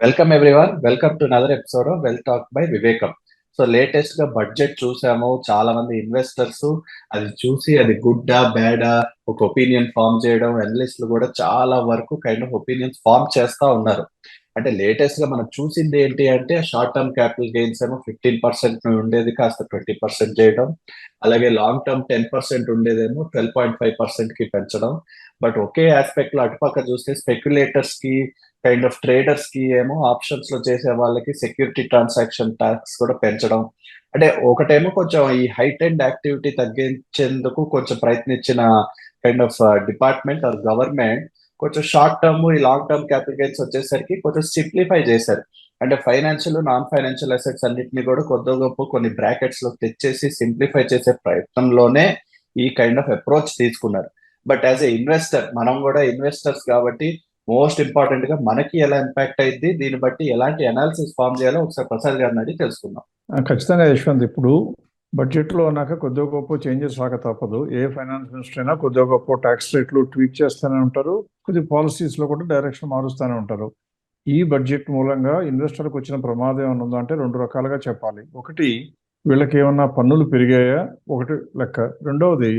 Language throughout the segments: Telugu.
Welcome everyone. Welcome to another episode of well talk by వివేకం. సో లేటెస్ట్ గా బడ్జెట్ చూసాము. చాలా మంది ఇన్వెస్టర్స్ అది చూసి అది గుడ్డా బ్యాడా ఒక ఒపీనియన్ ఫామ్ చేయడం, అనలిస్టులు కూడా చాలా వరకు కైండ్ ఆఫ్ ఒపీనియన్స్ ఫామ్ చేస్తా ఉన్నారు. అంటే లేటెస్ట్ గా మనం చూసింది ఏంటి అంటే షార్ట్ టర్మ్ క్యాపిటల్ గెయిన్స్ ఏమో 15% ఉండేది కాస్త 20% చేయడం, అలాగే లాంగ్ టర్మ్ 10% ఉండేదేమో 12.5% కి పెంచడం. బట్ ఒకే ఆస్పెక్ట్ లో అటుపక్క చూస్తే స్పెక్యులేటర్స్ కి కైండ్ ఆఫ్ ట్రేడర్స్ కి ఏమో ఆప్షన్స్ లో చేసే వాళ్ళకి సెక్యూరిటీ ట్రాన్సాక్షన్ ట్యాక్స్ కూడా పెంచడం. అంటే ఒకటేమో కొంచెం ఈ హైట్ అండ్ యాక్టివిటీ తగ్గించేందుకు కొంచెం ప్రయత్నించిన kind of department or government కొంచెం షార్ట్ టర్మ్ ఈ లాంగ్ టర్మ్ క్యాపిటల్ గెయిన్స్ వచ్చేసరికి కొంచెం సింప్లిఫై చేశారు. అంటే ఫైనాన్షియల్ నాన్ ఫైనాన్షియల్ అసెట్స్ అన్నిటిని కూడా కొద్ది గొప్ప కొన్ని బ్రాకెట్స్ లో తెచ్చేసి సింప్లిఫై చేసే ప్రయత్నంలోనే ఈ కైండ్ ఆఫ్ అప్రోచ్ తీసుకున్నారు. బట్ యాజ్ ఎ ఇన్వెస్టర్ మనం కూడా ఇన్వెస్టర్స్ కాబట్టి మోస్ట్ ఇంపార్టెంట్ గా మనకి ఎలా ఇంపాక్ట్ అయింది, దీన్ని బట్టి ఎలాంటి అనాలిసిస్ ఫామ్ చేయాలో ఒకసారి ప్రసాద్ గారిని అడిగి తెలుసుకుందాం. ఖచ్చితంగా యశ్వంత్, ఇప్పుడు బడ్జెట్లో ఉన్నాక కొద్దిగా గొప్ప చేంజెస్ రాక తప్పదు. ఏ ఫైనాన్స్ మినిస్టర్ అయినా కొద్దిగా గొప్ప ట్యాక్స్ రేట్లు ట్వీక్ చేస్తూనే ఉంటారు, కొద్ది పాలసీస్లో కూడా డైరెక్షన్ మారుస్తూనే ఉంటారు. ఈ బడ్జెట్ మూలంగా ఇన్వెస్టర్కి వచ్చిన ప్రమాదం ఏమైనా ఉందా అంటే రెండు రకాలుగా చెప్పాలి. ఒకటి, వీళ్ళకి ఏమన్నా పన్నులు పెరిగాయా, ఒకటి లెక్క. రెండవది,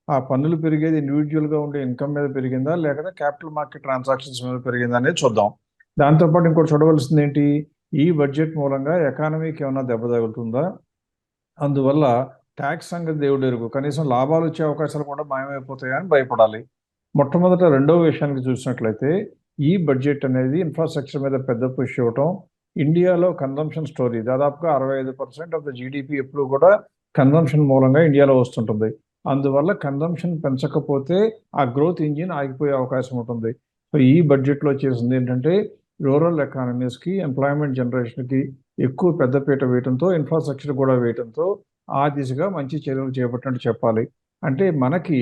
ఆ పన్నులు పెరిగేది ఇండివిజువల్గా ఉండే ఇన్కమ్ మీద పెరిగిందా లేకపోతే క్యాపిటల్ మార్కెట్ ట్రాన్సాక్షన్స్ మీద పెరిగిందా అనేది చూద్దాం. దాంతోపాటు ఇంకోటి చూడవలసింది ఏంటి, ఈ బడ్జెట్ మూలంగా ఎకానమీకి ఏమైనా దెబ్బ తగులుతుందా, అందువల్ల ట్యాక్స్ సంగతి దేవుడు ఎరుగు, కనీసం లాభాలు వచ్చే అవకాశాలు కూడా మాయమైపోతాయని భయపడాలి. మొట్టమొదట రెండవ విషయానికి చూసినట్లయితే, ఈ బడ్జెట్ అనేది ఇన్ఫ్రాస్ట్రక్చర్ మీద పెద్ద పుష్ ఇవ్వటం. ఇండియాలో కన్జంప్షన్ స్టోరీ దాదాపుగా 65% ఆఫ్ ద జీడిపి ఎప్పుడు కూడా కన్జంప్షన్ మూలంగా ఇండియాలో వస్తుంటుంది. అందువల్ల కన్జంప్షన్ పెంచకపోతే ఆ గ్రోత్ ఇంజిన్ ఆగిపోయే అవకాశం ఉంటుంది. సో ఈ బడ్జెట్లో చేసింది ఏంటంటే రూరల్ ఎకానమీస్కి, ఎంప్లాయ్మెంట్ జనరేషన్కి ఎక్కువ పెద్దపీట వేయడంతో, ఇన్ఫ్రాస్ట్రక్చర్ కూడా వేయడంతో ఆ దిశగా మంచి చర్యలు చేపట్టినట్టు చెప్పాలి. అంటే మనకి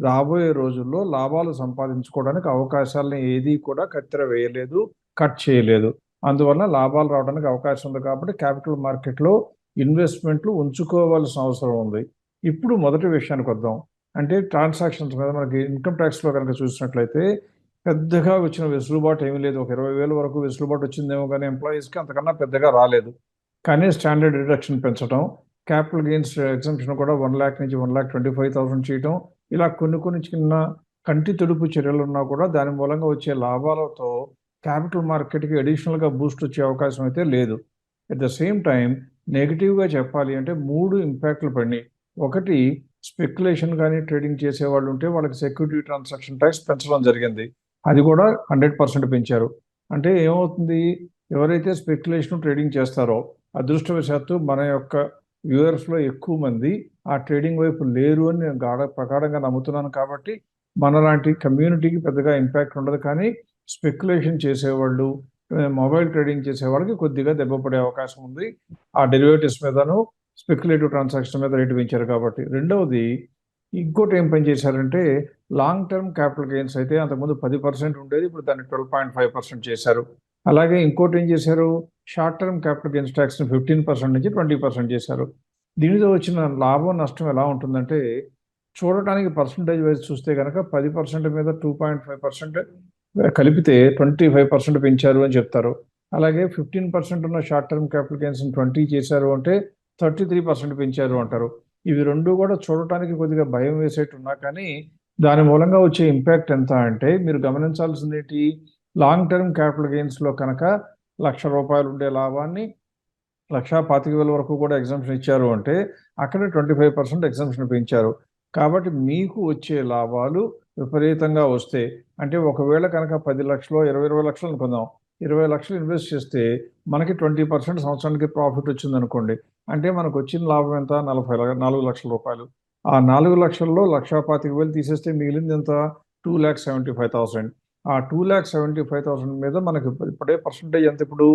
రాబోయే రోజుల్లో లాభాలు సంపాదించుకోవడానికి అవకాశాలను ఏది కూడా కత్తెర వేయలేదు, కట్ చేయలేదు. అందువల్ల లాభాలు రావడానికి అవకాశం ఉంది కాబట్టి క్యాపిటల్ మార్కెట్లో ఇన్వెస్ట్మెంట్లు ఉంచుకోవాల్సిన అవసరం ఉంది. ఇప్పుడు మొదటి విషయానికి వద్దాం. అంటే ట్రాన్సాక్షన్స్ మీద మనకి ఇన్కమ్ ట్యాక్స్లో కనుక చూసినట్లయితే పెద్దగా వచ్చిన వెసులుబాటు ఏమీ లేదు. ఒక 20,000 వరకు వెసులుబాటు వచ్చిందేమో కానీ ఎంప్లాయీస్కి అంతకన్నా పెద్దగా రాలేదు. కానీ స్టాండర్డ్ డిడక్షన్ పెంచడం, క్యాపిటల్ గెయిన్స్ ఎగ్జంప్షన్ కూడా 1 lakh నుంచి 1,25,000 చేయటం, ఇలా కొన్ని చిన్న కంటి తుడుపు చర్యలు ఉన్నా కూడా దాని మూలంగా వచ్చే లాభాలతో క్యాపిటల్ మార్కెట్కి అడిషనల్గా బూస్ట్ వచ్చే అవకాశం అయితే లేదు. అట్ ద సేమ్ టైం నెగిటివ్గా చెప్పాలి అంటే 3 ఇంపాక్ట్లు పడినాయి. ఒకటి, స్పెక్యులేషన్ కానీ ట్రేడింగ్ చేసేవాళ్ళు ఉంటే వాళ్ళకి సెక్యూరిటీ ట్రాన్సాక్షన్ ట్యాక్స్ పెంచడం జరిగింది. అది కూడా 100% పెంచారు. అంటే ఏమవుతుంది, ఎవరైతే స్పెక్యులేషన్ ట్రేడింగ్ చేస్తారో, అదృష్టవశాత్తు మన యొక్క వ్యూవర్స్లో ఎక్కువ మంది ఆ ట్రేడింగ్ వైపు లేరు అని నేను ప్రగాఢంగా నమ్ముతున్నాను. కాబట్టి మనలాంటి కమ్యూనిటీకి పెద్దగా ఇంపాక్ట్ ఉండదు. కానీ స్పెక్యులేషన్ చేసేవాళ్ళు, మొబైల్ ట్రేడింగ్ చేసే వాళ్ళకి కొద్దిగా దెబ్బ పడే అవకాశం ఉంది. ఆ డెరివేటివ్స్ మీదను, స్పెక్యులేటివ్ ట్రాన్సాక్షన్ మీద రేటు పెంచారు కాబట్టి. రెండవది, ఇంకోటి ఏం పని చేశారంటే లాంగ్ టర్మ్ క్యాపిటల్ గెయిన్స్ అయితే అంతకుముందు 10% ఉండేది, ఇప్పుడు దాన్ని 12.5% చేశారు. అలాగే ఇంకోటి ఏం చేశారు, షార్ట్ టర్మ్ క్యాపిటల్ గెయిన్స్ ట్యాక్స్ని 15% నుంచి 20% చేశారు. దీనితో వచ్చిన లాభం నష్టం ఎలా ఉంటుందంటే, చూడటానికి పర్సంటేజ్ వైజ్ చూస్తే కనుక 10% మీద 2.5% కలిపితే 25% పెంచారు అని చెప్తారు. అలాగే 15% ఉన్న షార్ట్ టర్మ్ క్యాపిటల్ గెయిన్స్ 20 చేశారు అంటే 33% పెంచారు అంటారు. ఇవి రెండు కూడా చూడటానికి కొద్దిగా భయం వేసేట్టున్నా కానీ దాని మూలంగా వచ్చే ఇంపాక్ట్ ఎంత అంటే, మీరు గమనించాల్సింది ఏంటి, లాంగ్ టర్మ్ క్యాపిటల్ గెయిన్స్లో కనుక ₹1,00,000 ఉండే లాభాన్ని 1,25,000 వరకు కూడా ఎగ్జంప్షన్ ఇచ్చారు అంటే అక్కడ 25% ఎగ్జంప్షన్ పెంచారు. కాబట్టి మీకు వచ్చే లాభాలు విపరీతంగా వస్తే, అంటే ఒకవేళ కనుక 10 లక్షలు 20 లక్షలు అనుకుందాం, 20 లక్షలు ఇన్వెస్ట్ చేస్తే మనకి 20% సంవత్సరానికి ప్రాఫిట్ వచ్చింది అనుకోండి. అంటే మనకు వచ్చిన లాభం ఎంత, 4 లక్షల రూపాయలు. ఆ 4 లక్షల్లో 1,25,000 తీసేస్తే మిగిలింది ఎంత, 2,75,000. ఆ 2,75,000 మీద మనకి ఇప్పుడే పర్సంటేజ్ ఎంత, ఇప్పుడు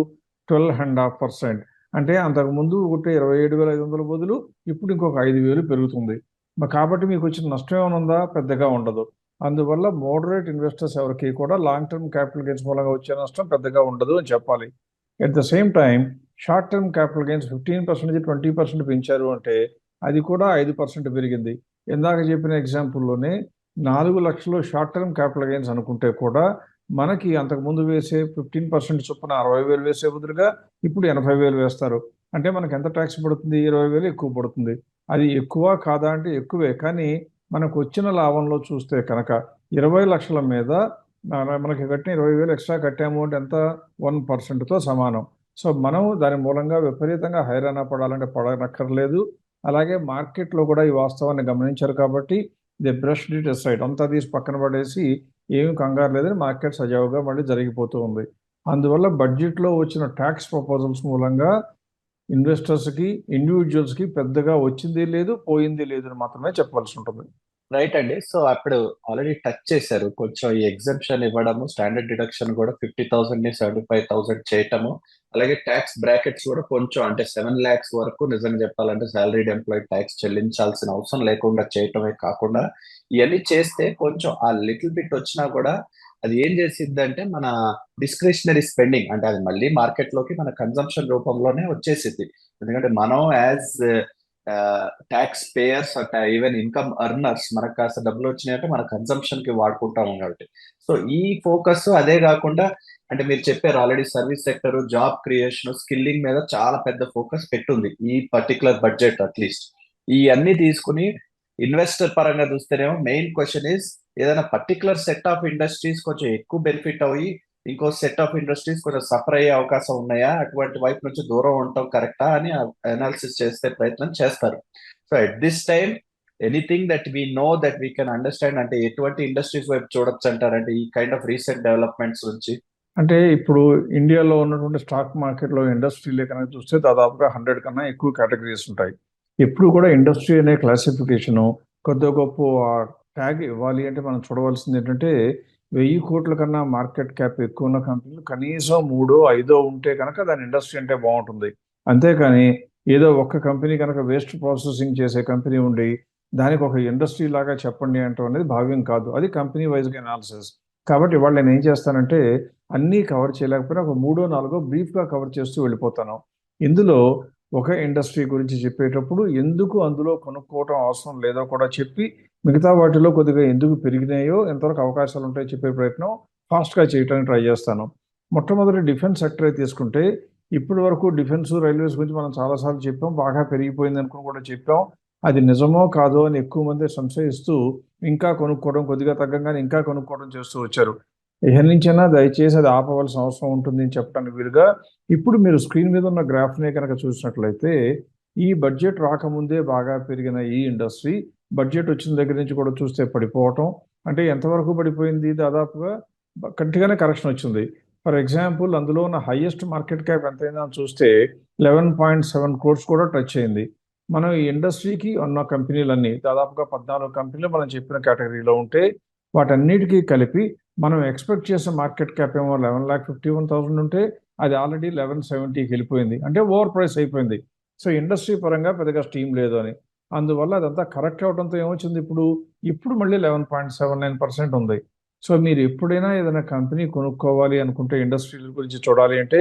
12.5%. అంటే అంతకుముందు ఒకటి 27,500 బదులు ఇప్పుడు ఇంకొక 5,000 పెరుగుతుంది. కాబట్టి మీకు వచ్చిన నష్టం ఏమైనా ఉందా, పెద్దగా ఉండదు. అందువల్ల మోడరేట్ ఇన్వెస్టర్స్ ఎవరికి కూడా లాంగ్ టర్మ్ క్యాపిటల్ గెయిన్స్ మూలంగా వచ్చే నష్టం పెద్దగా ఉండదు అని చెప్పాలి. At the same time short term capital gains 15% నుంచి 20% పెంచారు అంటే అది కూడా 5% పెరిగింది. ఇందాక చెప్పిన ఎగ్జాంపుల్లోనే 4 లక్షలు షార్ట్ టర్మ్ క్యాపిటల్ గెయిన్స్ అనుకుంటే కూడా మనకి అంతకుముందు వేసే 15% చొప్పున 60,000 వేసే బదులుగా ఇప్పుడు 80,000 వేస్తారు. అంటే మనకి ఎంత ట్యాక్స్ పడుతుంది? 20,000 ఎక్కువ పడుతుంది. అది ఎక్కువ కాదా అంటే ఎక్కువే. కానీ మనకు వచ్చిన లాభంలో చూస్తే కనుక 20 లక్షల మీద మనకి కట్టిన 20,000 ఎక్స్ట్రా కట్టాము అంటే ఎంత? 1%తో సమానం. సో మనం దాని మూలంగా విపరీతంగా హైరాణ పడాలంటే పడనక్కర్లేదు. అలాగే మార్కెట్లో కూడా ఈ వాస్తవాన్ని గమనించారు కాబట్టి ది బ్రష్ ఇట్ అసైడ్, అంతా తీసి పక్కన పడేసి ఏమి కంగారు లేదని మార్కెట్ సజావుగా మళ్ళీ జరిగిపోతూ ఉంది. అందువల్ల బడ్జెట్లో వచ్చిన ట్యాక్స్ ప్రపోజల్స్ మూలంగా ఇన్వెస్టర్స్కి, ఇండివిజువల్స్కి పెద్దగా వచ్చింది లేదు, పోయింది లేదు అని మాత్రమే చెప్పవలసి ఉంటుంది. రైట్ అండి. సో అప్పుడు ఆల్రెడీ టచ్ చేశారు. కొంచెం ఈ ఎగ్జంప్షన్ ఇవ్వడము, స్టాండర్డ్ డిడక్షన్ కూడా 50,000ని 75,000 చేయటము. అలాగే టాక్స్ బ్రాకెట్స్ కూడా కొంచెం అంటే 7 లాక్స్ వరకు నిజంగా చెప్పాలంటే సాలరీడ్ ఎంప్లాయీ ట్యాక్స్ చెల్లించాల్సిన అవసరం లేకుండా చేయటమే కాకుండా ఇవన్నీ చేస్తే కొంచెం ఆ లిటిల్ బిట్ వచ్చినా కూడా అది ఏం చేసిద్దంటే మన డిస్క్రిషనరీ స్పెండింగ్ అంటే అది మళ్ళీ మార్కెట్ లోకి మన కన్సంప్షన్ రూపంలోనే వచ్చేసిద్ది. ఎందుకంటే మనం యాజ్ ట్యాక్స్ పేయర్స్ అంటే ఈవెన్ ఇన్కమ్ అర్నర్స్ మనకు కాస్త డబ్బులు వచ్చినాయంటే మన కన్సంప్షన్ కి వాడుకుంటాం కాబట్టి సో ఈ ఫోకస్ అదే కాకుండా అంటే మీరు చెప్పారు already service sector, job creation, skilling మీద చాలా పెద్ద ఫోకస్ పెట్టుంది ఈ పర్టికులర్ బడ్జెట్. అట్లీస్ట్ ఈ అన్ని తీసుకుని ఇన్వెస్టర్ పరంగా చూస్తేనేమో మెయిన్ క్వశ్చన్ ఇస్ ఏదైనా పర్టికులర్ సెట్ ఆఫ్ ఇండస్ట్రీస్ కొంచెం ఎక్కువ బెనిఫిట్ అయ్యి ఇంకో సెట్ ఆఫ్ ఇండస్ట్రీస్ కొంచెం సఫర్ అయ్యే అవకాశం ఉన్నాయా, అటువంటి వైపు నుంచి దూరం ఉండటం కరెక్టా అని అనాలిసిస్ చేసే ప్రయత్నం చేస్తారు. So at this time anything that we know that we can understand అంటే ఎటువంటి ఇండస్ట్రీస్ వైపు చూడొచ్చు అంటారంటే ఈ కైండ్ ఆఫ్ రీసెంట్ డెవలప్మెంట్స్ నుంచి? అంటే ఇప్పుడు ఇండియాలో ఉన్నటువంటి స్టాక్ మార్కెట్లో ఇండస్ట్రీలే కనుక చూస్తే దాదాపుగా 100 కన్నా ఎక్కువ కేటగిరీస్ ఉంటాయి. ఎప్పుడు కూడా ఇండస్ట్రీ అనే క్లాసిఫికేషను కొద్దిగా గొప్ప ట్యాగ్ ఇవ్వాలి అంటే మనం చూడవలసింది ఏంటంటే 1000 కోట్ల కన్నా మార్కెట్ క్యాప్ ఎక్కువ ఉన్న కంపెనీలు కనీసం 3, 5 ఉంటే కనుక దాని ఇండస్ట్రీ అంటే బాగుంటుంది. అంతేకాని ఏదో ఒక్క కంపెనీ కనుక వేస్ట్ ప్రాసెసింగ్ చేసే కంపెనీ ఉండి దానికి ఒక ఇండస్ట్రీ లాగా చెప్పండి అంటాం అనేది భావ్యం కాదు. అది కంపెనీ వైజ్గా అనాలిసిస్. కాబట్టి ఇవాళ నేను ఏం చేస్తానంటే అన్నీ కవర్ చేయలేకపోయినా ఒక 3, 4 బ్రీఫ్గా కవర్ చేస్తూ వెళ్ళిపోతాను. ఇందులో ఒక ఇండస్ట్రీ గురించి చెప్పేటప్పుడు ఎందుకు అందులో కొనుక్కోవటం అవసరం లేదో కూడా చెప్పి మిగతా వాటిలో కొద్దిగా ఎందుకు పెరిగినాయో, ఎంతవరకు అవకాశాలు ఉంటాయో చెప్పే ప్రయత్నం ఫాస్ట్గా చేయడానికి ట్రై చేస్తాను. మొట్టమొదటి డిఫెన్స్ సెక్టరే తీసుకుంటే ఇప్పటి వరకు డిఫెన్స్, రైల్వేస్ గురించి మనం చాలాసార్లు చెప్పాం, బాగా పెరిగిపోయింది అనుకుని కూడా చెప్పాం. అది నిజమో కాదో అని ఎక్కువ మంది సంశయిస్తూ ఇంకా కొనుక్కోవడం, కొద్దిగా తగ్గంగానే ఇంకా కొనుక్కోవడం చేస్తూ వచ్చారు. ఇహ నుంచైనా దయచేసి అది ఆపవలసిన అవసరం ఉంటుంది అని చెప్పడానికి వీలుగా ఇప్పుడు మీరు స్క్రీన్ మీద ఉన్న గ్రాఫ్నే కనుక చూసినట్లయితే ఈ బడ్జెట్ రాకముందే బాగా పెరిగిన ఈ ఇండస్ట్రీ బడ్జెట్ వచ్చిన దగ్గర నుంచి కూడా చూస్తే పడిపోవటం. అంటే ఎంతవరకు పడిపోయింది? దాదాపుగా గట్టిగానే కరెక్షన్ వచ్చింది. ఫర్ ఎగ్జాంపుల్ అందులో ఉన్న హైయెస్ట్ మార్కెట్ క్యాప్ ఎంతైందో చూస్తే 11.7 crores కూడా టచ్ అయింది. మనం ఈ ఇండస్ట్రీకి ఉన్న కంపెనీలన్నీ దాదాపుగా 14 కంపెనీలు మనం చెప్పిన కేటగిరీలో ఉంటే వాటన్నిటికీ కలిపి మనం ఎక్స్పెక్ట్ చేసే మార్కెట్ క్యాప్ ఏమో 11,51,000 ఉంటే అది ఆల్రెడీ 1170కి వెళ్ళిపోయింది. అంటే ఓవర్ ప్రైస్ అయిపోయింది. సో ఇండస్ట్రీ పరంగా పెద్దగా స్టీమ్ లేదు అని. అందువల్ల అదంతా కరెక్ట్ అవడంతో ఏమొచ్చింది ఇప్పుడు మళ్ళీ 11.79% ఉంది. సో మీరు ఎప్పుడైనా ఏదైనా కంపెనీ కొనుక్కోవాలి అనుకుంటే ఇండస్ట్రీల గురించి చూడాలి అంటే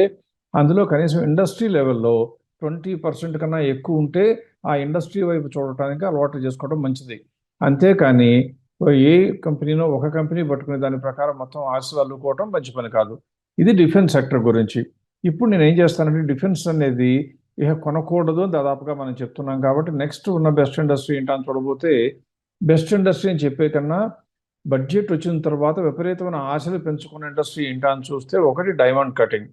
అందులో కనీసం ఇండస్ట్రీ లెవెల్లో 20% కన్నా ఎక్కువ ఉంటే ఆ ఇండస్ట్రీ వైపు చూడటానికి అలవాటు చేసుకోవడం మంచిది. అంతేకాని ఏ కంపెనీనో ఒక కంపెనీ పట్టుకునే దాని ప్రకారం మొత్తం ఆశలు అల్లుకోవటం మంచి పని కాదు. ఇది డిఫెన్స్ సెక్టర్ గురించి. ఇప్పుడు నేను ఏం చేస్తానంటే డిఫెన్స్ అనేది ఇక కొనకూడదు దాదాపుగా మనం చెప్తున్నాం కాబట్టి నెక్స్ట్ ఉన్న బెస్ట్ ఇండస్ట్రీ ఏంటని చూడబోతే బెస్ట్ ఇండస్ట్రీ అని చెప్పే కన్నా బడ్జెట్ వచ్చిన తర్వాత విపరీతమైన ఆశలు పెంచుకున్న ఇండస్ట్రీ ఏంటా అని చూస్తే ఒకటి డైమండ్ కటింగ్.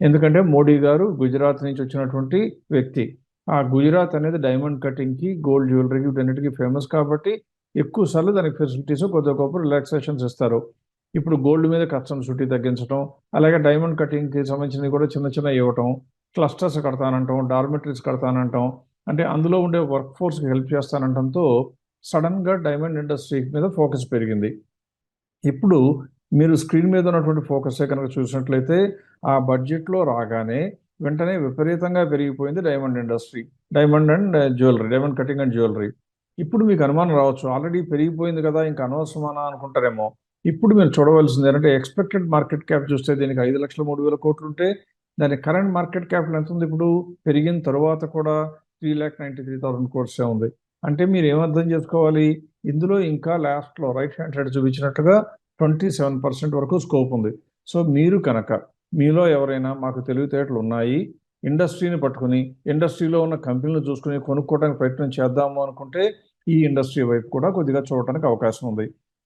ఎందుకంటే మోడీ గారు గుజరాత్ నుంచి వచ్చినటువంటి వ్యక్తి. ఆ గుజరాత్ అనేది డైమండ్ కటింగ్కి, గోల్డ్ జ్యువెలరీకి వీటన్నిటికీ ఫేమస్ కాబట్టి ఎక్కువ సార్లు దానికి ఫెసిలిటీస్ కొద్దిగా గొప్ప రిలాక్సేషన్స్ ఇస్తారు. ఇప్పుడు గోల్డ్ మీద కస్టమ్స్ డ్యూటీ తగ్గించడం, అలాగే డైమండ్ కటింగ్కి సంబంధించినవి కూడా చిన్న చిన్న ఇవ్వటం, క్లస్టర్స్ కడతానంటాం, డార్మెటరీస్ కడతానంటాం, అంటే అందులో ఉండే వర్క్ ఫోర్స్కి హెల్ప్ చేస్తానంటంతో సడన్గా డైమండ్ ఇండస్ట్రీ మీద ఫోకస్ పెరిగింది. ఇప్పుడు మీరు స్క్రీన్ మీద ఉన్నటువంటి ఫోకసే కనుక చూసినట్లయితే ఆ బడ్జెట్లో రాగానే వెంటనే విపరీతంగా పెరిగిపోయింది diamond industry, diamond and jewellery, diamond cutting and jewellery. ఇప్పుడు మీకు అనుమానం రావచ్చు, ఆల్రెడీ పెరిగిపోయింది కదా ఇంకా అనవసరమానా అనుకుంటారేమో. ఇప్పుడు మీరు చూడవలసింది ఏంటంటే ఎక్స్పెక్టెడ్ మార్కెట్ క్యాప్ చూస్తే దీనికి 5,03,000 కోట్లు ఉంటే దాని కరెంట్ మార్కెట్ క్యాపిటల్ ఎంత ఉంది? ఇప్పుడు పెరిగిన తర్వాత కూడా 3,93,000 crores ఉంది. అంటే మీరు ఏమర్థం చేసుకోవాలి? ఇందులో ఇంకా లాస్ట్లో రైట్ హ్యాండ్ సైడ్ చూపించినట్టుగా 27% వరకు స్కోప్ ఉంది. సో మీరు కనుక మీలో ఎవరైనా మాకు తెలివితేటలు ఉన్నాయి, ఇండస్ట్రీని పట్టుకుని ఇండస్ట్రీలో ఉన్న కంపెనీలు చూసుకుని కొనుక్కోవడానికి ప్రయత్నం చేద్దాము అనుకుంటే ఈ ఇండస్ట్రీ వైపు కూడా కొద్దిగా చూడటానికి అవకాశం ఉంది.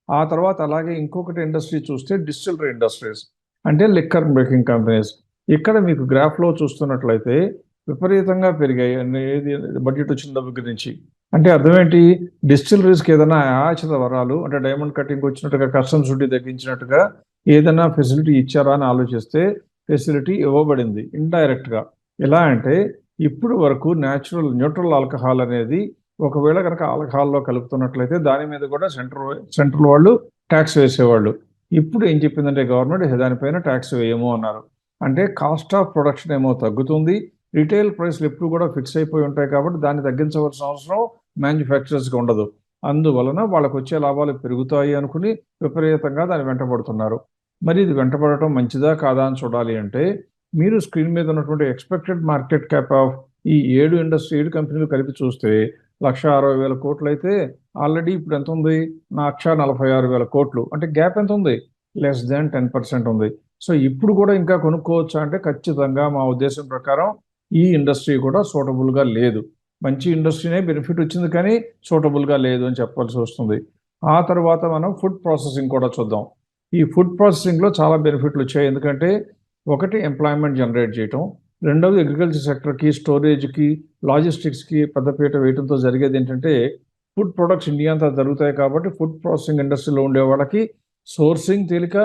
ఆ తర్వాత అలాగే ఇంకొకటి ఇండస్ట్రీ చూస్తే డిస్టిలరీ ఇండస్ట్రీస్, అంటే లిక్కర్ మేకింగ్ కంపెనీస్. ఇక్కడ మీకు గ్రాఫ్లో చూస్తున్నట్లయితే విపరీతంగా పెరిగాయి ఏది బడ్జెట్ వచ్చిన దగ్గర నుంచి. అంటే అర్థం ఏంటి, డిస్టిలరీస్కి ఏదైనా ఆయాచిత వరాలు అంటే డైమండ్ కటింగ్ వచ్చినట్టుగా కస్టమ్స్ డ్యూటీ తగ్గించినట్టుగా ఏదైనా ఫెసిలిటీ ఇచ్చారా అని ఆలోచిస్తే ఫెసిలిటీ ఇవ్వబడింది ఇండైరెక్ట్గా. ఎలా అంటే ఇప్పుడు వరకు న్యూట్రల్ ఆల్కహాల్ అనేది ఒకవేళ కనుక ఆల్కహాల్లో కలుపుతున్నట్లయితే దాని మీద కూడా సెంట్రల్ వాళ్ళు ట్యాక్స్ వేసేవాళ్ళు. ఇప్పుడు ఏం చెప్పిందంటే గవర్నమెంట్ దానిపైన ట్యాక్స్ వేయము అన్నారు. అంటే కాస్ట్ ఆఫ్ ప్రొడక్షన్ ఏమో తగ్గుతుంది, రిటైల్ ప్రైస్లు ఎప్పుడు కూడా ఫిక్స్ అయిపోయి ఉంటాయి కాబట్టి దాన్ని తగ్గించవలసిన అవసరం మ్యానుఫ్యాక్చరర్స్కి ఉండదు. అందువలన వాళ్ళకు వచ్చే లాభాలు పెరుగుతాయి అనుకుని విపరీతంగా దాన్ని వెంటబడుతున్నారు. మరి ఇది వెంటబడటం మంచిదా కాదా అని చూడాలి అంటే మీరు స్క్రీన్ మీద ఉన్నటువంటి ఎక్స్పెక్టెడ్ మార్కెట్ క్యాప్ ఆఫ్ ఈ 7 కంపెనీలు కలిపి చూస్తే 1,60,000 కోట్లు అయితే ఆల్రెడీ ఇప్పుడు ఎంత ఉంది, 1,46,000 కోట్లు. అంటే గ్యాప్ ఎంత ఉంది, లెస్ దాన్ 10% ఉంది. సో ఇప్పుడు కూడా ఇంకా కొనుక్కోవచ్చా అంటే ఖచ్చితంగా మా ఉద్దేశం ప్రకారం ఈ ఇండస్ట్రీ కూడా సూటబుల్గా లేదు. మంచి ఇండస్ట్రీనే బెనిఫిట్ వచ్చింది కానీ సూటబుల్గా లేదు అని చెప్పాల్సి వస్తుంది. ఆ తర్వాత మనం ఫుడ్ ప్రాసెసింగ్ కూడా చూద్దాం. ఈ ఫుడ్ ప్రాసెసింగ్లో చాలా బెనిఫిట్లు వచ్చాయి. ఎందుకంటే ఒకటి ఎంప్లాయ్మెంట్ జనరేట్ చేయటం, రెండవది అగ్రికల్చర్ సెక్టర్కి, స్టోరేజ్కి, లాజిస్టిక్స్కి పెద్దపీట వేయడంతో జరిగేది ఏంటంటే ఫుడ్ ప్రొడక్ట్స్ ఇండియా అంతా జరుగుతాయి కాబట్టి ఫుడ్ ప్రాసెసింగ్ ఇండస్ట్రీలో ఉండే వాళ్ళకి సోర్సింగ్ తేలిక,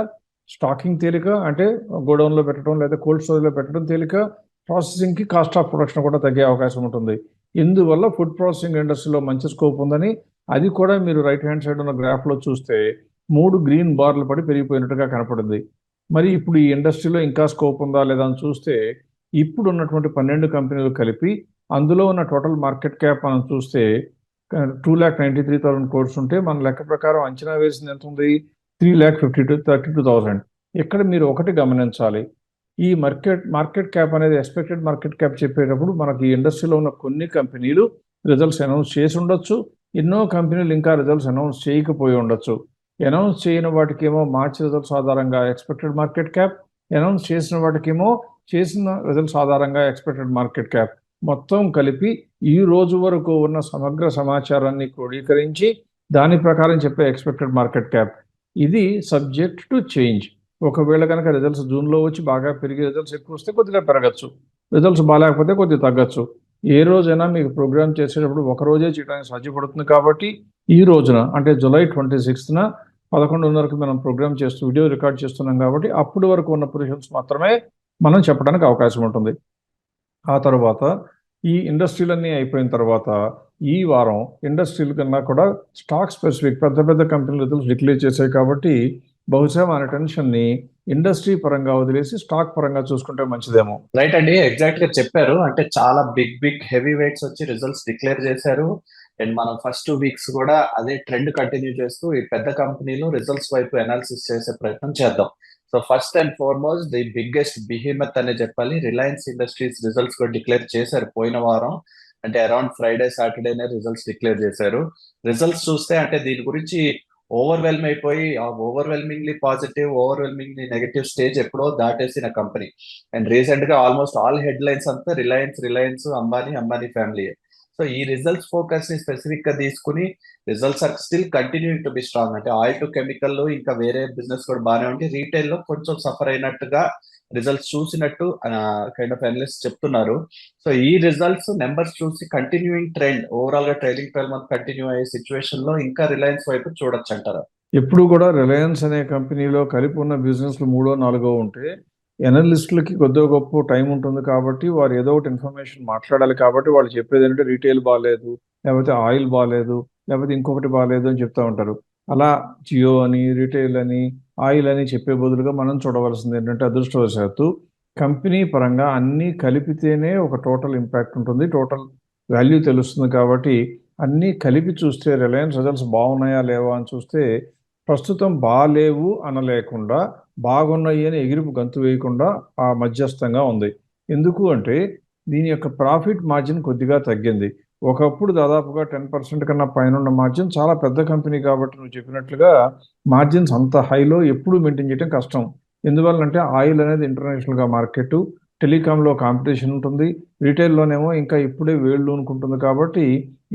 స్టాకింగ్ తేలిక, అంటే గోడౌన్లో పెట్టడం లేదా కోల్డ్ స్టోరేజ్లో పెట్టడం తేలిక, ప్రాసెసింగ్కి కాస్ట్ ఆఫ్ ప్రొడక్షన్ కూడా తగ్గే అవకాశం ఉంటుంది. ఇందువల్ల ఫుడ్ ప్రాసెసింగ్ ఇండస్ట్రీలో మంచి స్కోప్ ఉందని, అది కూడా మీరు రైట్ హ్యాండ్ సైడ్ ఉన్న గ్రాఫ్లో చూస్తే 3 గ్రీన్ బార్లు పడి పెరిగిపోయినట్టుగా కనపడింది. మరి ఇప్పుడు ఈ ఇండస్ట్రీలో ఇంకా స్కోప్ ఉందా లేదా అని చూస్తే ఇప్పుడు ఉన్నటువంటి 12 కంపెనీలు కలిపి అందులో ఉన్న టోటల్ మార్కెట్ క్యాప్ మనం చూస్తే 2,93,000 కోట్స్ ఉంటే మన లెక్క ప్రకారం అంచనా వేసింది ఎంత ఉంది, 3,52,000. ఇక్కడ మీరు ఒకటి గమనించాలి, ఈ మార్కెట్ క్యాప్ అనేది ఎక్స్పెక్టెడ్ మార్కెట్ క్యాప్ చెప్పేటప్పుడు మనకి ఈ ఇండస్ట్రీలో ఉన్న కొన్ని కంపెనీలు రిజల్ట్స్ అనౌన్స్ చేసి ఉండొచ్చు, ఎన్నో కంపెనీలు ఇంకా రిజల్ట్స్ అనౌన్స్ చేయకపోయి ఉండొచ్చు. అనౌన్స్ చేయని వాటికేమో మార్చ్ రిజల్ట్స్ ఆధారంగా ఎక్స్పెక్టెడ్ మార్కెట్ క్యాప్, అనౌన్స్ చేసిన వాటికేమో చేసిన రిజల్ట్స్ ఆధారంగా ఎక్స్పెక్టెడ్ మార్కెట్ క్యాప్. మొత్తం కలిపి ఈ రోజు వరకు ఉన్న సమగ్ర సమాచారాన్ని క్రోడీకరించి దాని ప్రకారం చెప్పే ఎక్స్పెక్టెడ్ మార్కెట్ క్యాప్. ఇది సబ్జెక్ట్ టు చేంజ్. ఒకవేళ కనుక రిజల్ట్స్ జూన్లో వచ్చి బాగా పెరిగి రిజల్ట్స్ ఎక్కువ వస్తే కొద్దిగా పెరగచ్చు, రిజల్ట్స్ బాగాలేకపోతే కొద్దిగా తగ్గచ్చు. ఏ రోజైనా మీకు ప్రోగ్రామ్ చేసేటప్పుడు ఒక రోజే చేయడానికి సాధ్యపడుతుంది కాబట్టి ఈ రోజున అంటే జూలై 26న 11:30కి మనం ప్రోగ్రామ్ చేస్తూ వీడియో రికార్డ్ చేస్తున్నాం కాబట్టి అప్పటి వరకు ఉన్న పొజిషన్స్ మాత్రమే మనం చెప్పడానికి అవకాశం ఉంటుంది. ఆ తర్వాత ఈ ఇండస్ట్రీలన్నీ అయిపోయిన తర్వాత ఈ వారం ఇండస్ట్రీల కన్నా కూడా స్టాక్ స్పెసిఫిక్ పెద్ద పెద్ద కంపెనీలు రిజల్ట్స్ డిక్లేర్ చేశాయి కాబట్టి బహుశా మన టెన్షన్ని ఇండస్ట్రీ పరంగా వదిలేసి స్టాక్ పరంగా చూసుకుంటే మంచిదేమో. రైట్ అండి, ఎగ్జాక్ట్ గా చెప్పారు. అంటే చాలా బిగ్ హెవీ వెయిట్స్ వచ్చి రిజల్ట్స్ డిక్లేర్ చేశారు. అండ్ మనం ఫస్ట్ 2 వీక్స్ కూడా అదే ట్రెండ్ కంటిన్యూ చేస్తూ ఈ పెద్ద కంపెనీలు రిజల్ట్స్ వైపు అనాలిసిస్ చేసే ప్రయత్నం చేద్దాం. So first and foremost the biggest behemoth అనే చెప్పాలి, రిలయన్స్ ఇండస్ట్రీస్ రిజల్ట్స్ కూడా డిక్లేర్ చేశారు పోయిన వారం. అంటే అరౌండ్ ఫ్రైడే సాటర్డేనే రిజల్ట్స్ డిక్లేర్ చేశారు. రిజల్ట్స్ చూస్తే అంటే దీని గురించి ఓవర్వెల్మ్ అయిపోయి overwhelmingly positive, overwhelmingly negative stage ఎప్పుడో దాటేసిన కంపెనీ. అండ్ రీసెంట్ గా ఆల్మోస్ట్ ఆల్ హెడ్ లైన్స్ అంతా రిలయన్స్, అంబానీ ఫ్యామిలీ. సో ఈ రిజల్ట్స్ ఫోకస్ ని స్పెసిఫిక్ గా తీసుకుని results are still continuing to be strong. అంటే ఆయిల్ టు కెమికల్ లో ఇంకా వేరే బిజినెస్ కూడా బాగానే ఉంటే రీటైల్ లో కొంచెం సఫర్ అయినట్టుగా రిజల్ట్స్ చూసినట్టు కైండ్ ఆఫ్ అనలిస్ట్ చెప్తున్నారు. సో ఈ రిజల్ట్స్ నెంబర్స్ చూసి కంటిన్యూయింగ్ ట్రెండ్, ఓవరాల్ గా ట్రైలింగ్ 12 మంత్ కంటిన్యూ అయ్యే సిచ్యువేషన్ లో ఇంకా రిలయన్స్ వైపు చూడొచ్చు అంటారా? ఎప్పుడు కూడా రిలయన్స్ అనే కంపెనీలో కలిపి ఉన్న బిజినెస్లు 3, 4 ఉంటే ఎనలిస్టులకి కొద్దిగా గొప్ప టైం ఉంటుంది కాబట్టి వారు ఏదో ఒకటి ఇన్ఫర్మేషన్ మాట్లాడాలి కాబట్టి వాళ్ళు చెప్పేది ఏంటంటే రీటైల్ బాగాలేదు, లేకపోతే ఆయిల్ బాగాలేదు, లేకపోతే ఇంకొకటి బాగాలేదు అని చెప్తా ఉంటారు. అలా జియో అని, రీటైల్ అని, ఆయిల్ అని చెప్పే బదులుగా మనం చూడవలసింది ఏంటంటే అదృష్టవశాత్తు కంపెనీ పరంగా అన్నీ కలిపితేనే ఒక టోటల్ ఇంపాక్ట్ ఉంటుంది, టోటల్ వాల్యూ తెలుస్తుంది. కాబట్టి అన్నీ కలిపి చూస్తే రిలయన్స్ రిజల్ట్స్ బాగున్నాయా లేవా అని చూస్తే ప్రస్తుతం బాగాలేవు అనలేకుండా బాగున్నాయి అని ఎగిరిపు గంతు వేయకుండా ఆ మధ్యస్థంగా ఉంది. ఎందుకు అంటే దీని యొక్క ప్రాఫిట్ మార్జిన్ కొద్దిగా తగ్గింది. ఒకప్పుడు దాదాపుగా 10% కన్నా పైన ఉన్న మార్జిన్ చాలా పెద్ద కంపెనీ కాబట్టి నువ్వు చెప్పినట్లుగా మార్జిన్స్ అంత హైలో ఎప్పుడు మెయింటైన్ చేయడం కష్టం. ఎందువల్లంటే ఆయిల్ అనేది ఇంటర్నేషనల్గా మార్కెట్, టెలికాంలో కాంపిటీషన్ ఉంటుంది, రీటైల్లోనేమో ఇంకా ఇప్పుడే వేళ్ళు అనుకుంటుంది. కాబట్టి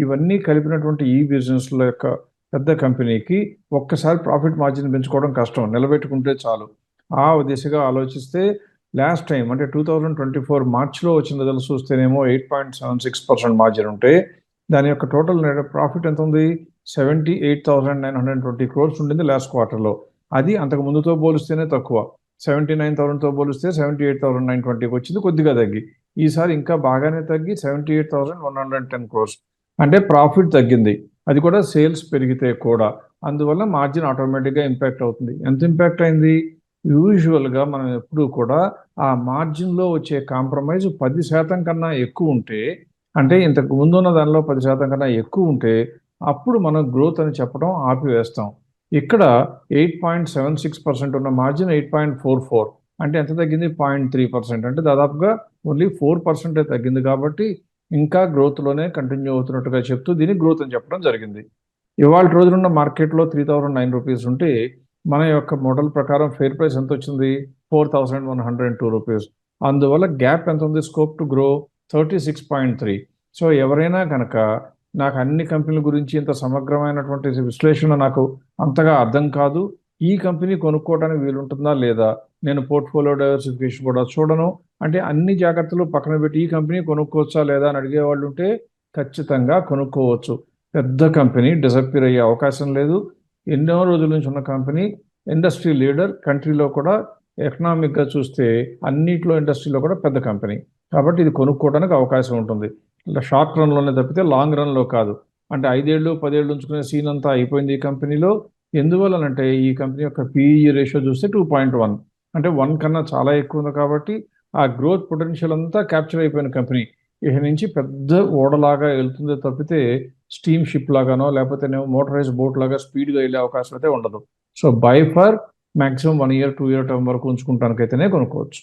ఇవన్నీ కలిపినటువంటి ఈ బిజినెస్ల యొక్క పెద్ద కంపెనీకి ఒక్కసారి ప్రాఫిట్ మార్జిన్ పెంచుకోవడం కష్టం, నిలబెట్టుకుంటే చాలు. ఆ దిశగా ఆలోచిస్తే లాస్ట్ టైం అంటే 2024 మార్చిలో వచ్చిన రిజల్ట్స్ చూస్తేనేమో 8.76% మార్జిన్ ఉంటే దాని యొక్క టోటల్ ప్రాఫిట్ ఎంత ఉంది? 78,920 crores ఉండింది లాస్ట్ క్వార్టర్లో. అది అంతకు ముందుతో పోలిస్తేనే తక్కువ. 79,000తో పోలిస్తే 78,920కి వచ్చింది, కొద్దిగా తగ్గి. ఈసారి ఇంకా బాగానే తగ్గి 78,110 crores. అంటే ప్రాఫిట్ తగ్గింది, అది కూడా సేల్స్ పెరిగితే కూడా. అందువల్ల మార్జిన్ ఆటోమేటిక్గా ఇంపాక్ట్ అవుతుంది. ఎంత ఇంపాక్ట్ అయింది? యూజువల్గా మనం ఎప్పుడూ కూడా ఆ మార్జిన్లో వచ్చే కాంప్రమైజ్ 10% కన్నా ఎక్కువ ఉంటే, అంటే ఇంతకు ముందున్న దానిలో 10% కన్నా ఎక్కువ ఉంటే అప్పుడు మనం గ్రోత్ అని చెప్పడం ఆపివేస్తాం. ఇక్కడ 8.76% ఉన్న మార్జిన్ 8.44, అంటే ఎంత తగ్గింది? 0.3%. అంటే దాదాపుగా ఓన్లీ 4% తగ్గింది. కాబట్టి ఇంకా గ్రోత్లోనే కంటిన్యూ అవుతున్నట్టుగా చెప్తూ దీన్ని గ్రోత్ అని చెప్పడం జరిగింది. ఇవాళ రోజునున్న మార్కెట్లో 3,009 రూపీస్ ఉంటే మన యొక్క మోడల్ ప్రకారం ఫెయిర్ ప్రైస్ ఎంత వచ్చింది? 4,102 రూపీస్. అందువల్ల గ్యాప్ ఎంత ఉంది? Scope to grow 36.3. సో ఎవరైనా కనుక నాకు అన్ని కంపెనీల గురించి ఇంత సమగ్రమైనటువంటి విశ్లేషణ నాకు అంతగా అర్థం కాదు, ఈ కంపెనీ కొనుక్కోవడానికి వీలుంటుందా లేదా, నేను పోర్ట్ఫోలియో డైవర్సిఫికేషన్ కూడా చూడను, అంటే అన్ని జాగ్రత్తలు పక్కన పెట్టి ఈ కంపెనీ కొనుక్కోవచ్చా లేదా అని అడిగేవాళ్ళు ఉంటే ఖచ్చితంగా కొనుక్కోవచ్చు. పెద్ద కంపెనీ డిసప్పీర్ అయ్యే అవకాశం లేదు. ఎన్నో రోజుల నుంచి ఉన్న కంపెనీ, ఇండస్ట్రీ లీడర్, కంట్రీలో కూడా ఎకనామిక్గా చూస్తే అన్నిట్లో ఇండస్ట్రీలో కూడా పెద్ద కంపెనీ. కాబట్టి ఇది కొనుక్కోవడానికి అవకాశం ఉంటుంది. ఇలా షార్ట్ రన్లోనే తప్పితే లాంగ్ రన్లో కాదు. అంటే 5 ఏళ్ళు 10 ఏళ్ళు ఉంచుకునే సీన్ అంతా అయిపోయింది ఈ కంపెనీలో. ఎందువల్లనంటే ఈ కంపెనీ యొక్క PE రేషియో చూస్తే 2.1, అంటే 1 కన్నా చాలా ఎక్కువ ఉంది. కాబట్టి ఆ గ్రోత్ పొటెన్షియల్ అంతా క్యాప్చర్ అయిపోయిన కంపెనీ ఇక నుంచి పెద్ద ఓడలాగా వెళ్తుందే తప్పితే స్టీమ్ షిప్ లాగానో లేకపోతే మోటరైజ్ బోట్ లాగా స్పీడ్గా వెళ్ళే అవకాశం అయితే ఉండదు. So by for maximum 1 year 2 year term వరకు ఉంచుకుంటానికైతేనే కొనుక్కోవచ్చు.